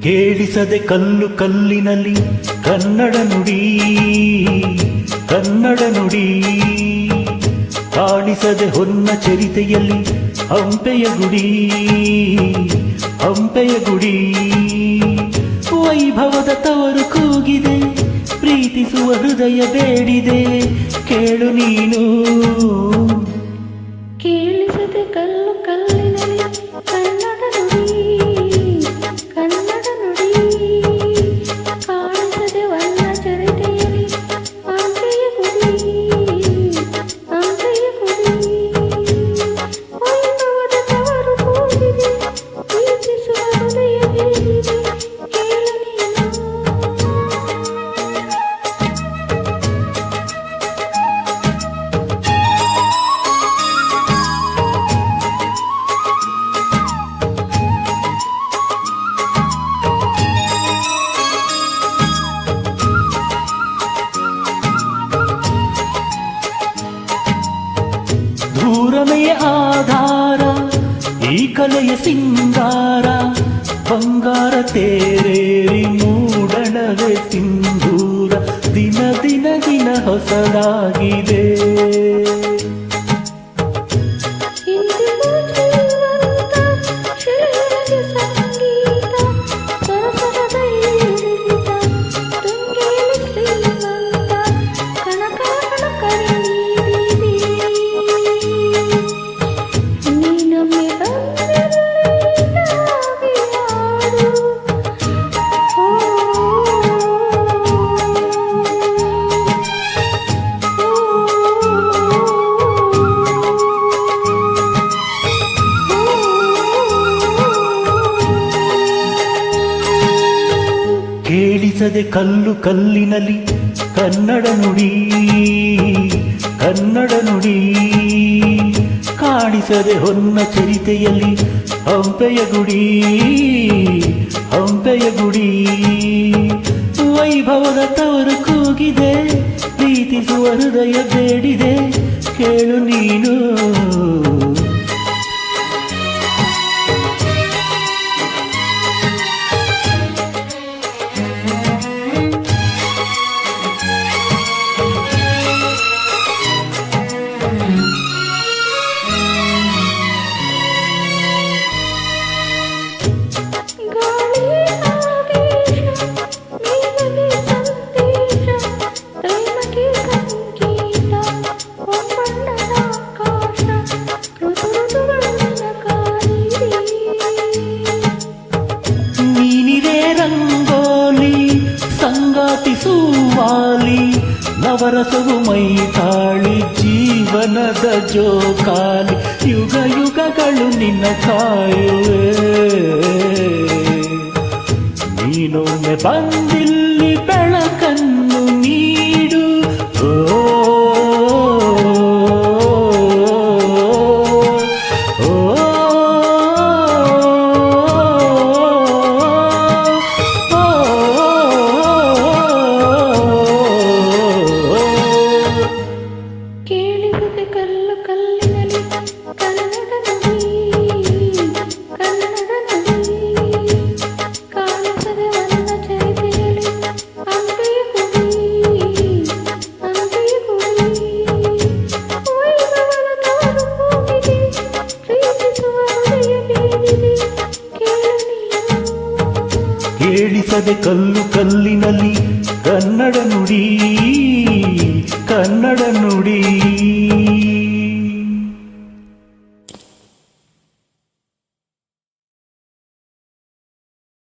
ಕೇಳಿಸದೆ ಕಲ್ಲು ಕಲ್ಲಿನಲ್ಲಿ ಕನ್ನಡ ನುಡಿ ಕನ್ನಡ ನುಡಿ, ಕಾಣಿಸದೆ ಹೊನ್ನ ಚರಿತೆಯಲ್ಲಿ ಹಂಪೆಯ ಗುಡಿ ಹಂಪೆಯ ಗುಡಿ. ವೈಭವದ ತವರು ಕೂಗಿದೆ, ಪ್ರೀತಿಸುವ ಹೃದಯ ಬೇಡಿದೆ, ಕೇಳು ನೀನು. ಕೇಳಿಸದೆ ಕಲ್ಲು ಕಲ್ಲಿನಲ್ಲಿ ಕನ್ನಡ ನುಡಿ ಕನ್ನಡ ನುಡಿ, ಕಾಣಿಸದೆ ವರ್ಣ ಚರಿತೆಯಲ್ಲಿ ಹಂಪೆಯ ಗುಡಿ ಹಂಪೆಯ ಗುಡಿ. ವೈಭವದ ತವರು ಕೂಗಿದೆ, ಪ್ರೀತಿಸುವ ಹೃದಯ ಬೇಡಿದೆ, ಕೇಳು ನೀನು. ದೂರಮೆಯ ಆಧಾರ ಈ ಕಲೆಯ ಸಿಂಗಾರ, ಬಂಗಾರ ತೇರೇರಿ ಮೂಡಣವೇ ಸಿಂಧೂರ, ದಿನ ದಿನ ದಿನ ಹೊಸದಾಗಿದೆ. ಕೇಳಿಸದೆ ಕಲ್ಲು ಕಲ್ಲಿನಲ್ಲಿ ಕನ್ನಡ ನುಡಿ ಕನ್ನಡ ನುಡಿ, ಕಾಣಿಸದೆ ಹೊನ್ನ ಚರಿತೆಯಲ್ಲಿ ಹಂಪೆಯ ಗುಡಿ ಹಂಪೆಯ ಗುಡಿ. ವೈಭವದ ತವರು ಕೂಗಿದೆ, ಪ್ರೀತಿಸುವ ಹೃದಯ ಬೇಡಿದೆ, ಕೇಳು ನೀನು. ಸಂಗಾತಿಸುವಾಲಿ ನವರಸವು ಮೈ ತಾಳಿ ಜೀವನದ ಜೋಕಾಲಿ, ಯುಗ ಯುಗಗಳು ನಿನ್ನ ಕಾಯುವೆ. ನೀನೊಮ್ಮೆ ಬಂದಿಲ್ಲಿ ಬೆಳಕನ್ನು ನೀಡು, ಓ ಕಲ್ಲು ಕಲ್ಲಿನಲ್ಲಿ ಕನ್ನಡ ನುಡಿ ಕನ್ನಡ ನುಡಿ, ಕಾಣಿಸದೆ ವರ್ಣ ಚರಿತೆಯಲ್ಲಿ ಹಂಪೆಯ ಗುಡಿ ಹಂಪೆಯ ಗುಡಿ. ವೈಭವದ ತವರು ಕೂಗಿದೆ, ಪ್ರೀತಿಸುವ ಹೃದಯ ಬೇಡಿದೆ, ಕೇಳು ನೀನು. ಕೇಳಿಸದೆ ಕಲ್ಲು ಕಲ್ಲಿನಲ್ಲಿ ಕನ್ನಡ ನುಡಿ ಕನ್ನಡ ನುಡಿ.